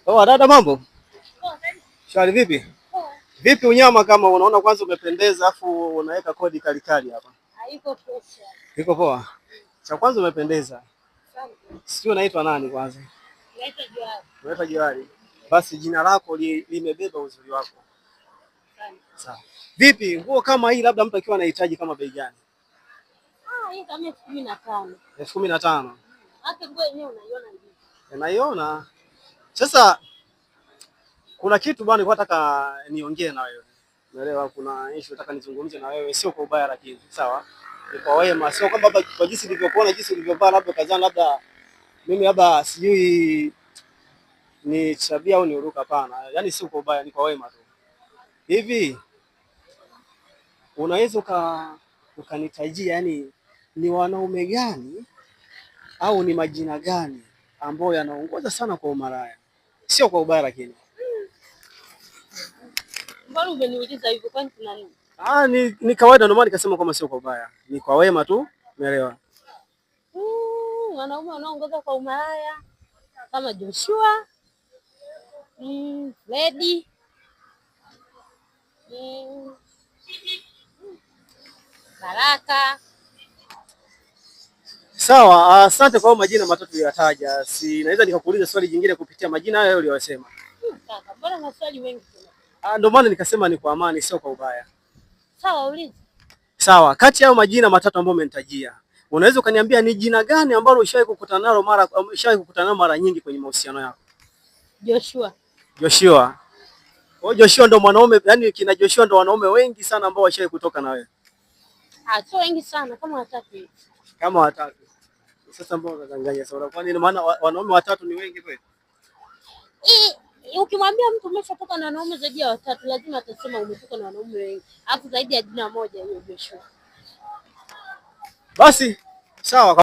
Oh, dada mambo? Shwari vipi? Vipi unyama kama unaona kwanza umependeza afu unaweka kodi kali kali hapa. Haiko pesa. Iko poa. Cha kwanza umependeza. Sio unaitwa nani kwanza? Naitwa Johari. Unaitwa Johari. Basi jina lako limebeba uzuri wako. Sawa. Vipi nguo kama hii labda mtu akiwa anahitaji kama bei gani? Hii kama 15,000. 15,000. Hata nguo yenyewe unaiona hivi. Unaiona? Sasa kuna kitu bwana nilikuwa nataka niongee na wewe. Unaelewa kuna issue nataka nizungumze na wewe sio kwa ubaya lakini sawa? Ni kwa wema, sio kwamba kwa jinsi nilivyokuona jinsi ulivyovaa labda kazana labda mimi labda sijui ni tabia au ni uruka, hapana. Yaani sio kwa ubaya, ni kwa wema tu. Hivi unaweza ukanitajia yani ni wanaume gani au ni majina gani ambayo yanaongoza sana kwa umalaya? Sio kwa ubaya lakini. Mbona umeniuliza hivyo kwani kuna nini? Ni kawaida ndio maana nikasema kwamba sio kwa ubaya. Ni kwa wema tu, umeelewa? Wanaume wanaongoza kwa umalaya kama Joshua, Lady, Baraka. Sawa, asante kwa majina matatu uliyataja. Si naweza nikakuuliza swali jingine kupitia majina hayo uliyosema? Kaka, mbona maswali mengi sana? Ndio maana nikasema ni kwa amani sio kwa ubaya. Sawa, uliza. Sawa, kati ya majina matatu ambayo umenitajia, unaweza ukaniambia ni jina gani ambalo ushawahi kukutana nalo mara nyingi kwenye mahusiano yako? Joshua. Joshua. Oh, Joshua ndo mwanaume, yani kina Joshua ndo wanaume wengi sana ambao washawahi kutoka na wewe. Sio wengi sana, kama watatu hivi. Kama watatu. Sasa mbona unadanganya sana? Kwa nini? Maana wanaume watatu ni wengi kweli? Ukimwambia mtu umeshatoka na wanaume zaidi ya watatu, lazima atasema umetoka na wanaume wengi. Hapo zaidi ya jina moja hiyo Joshua. Basi, sawa.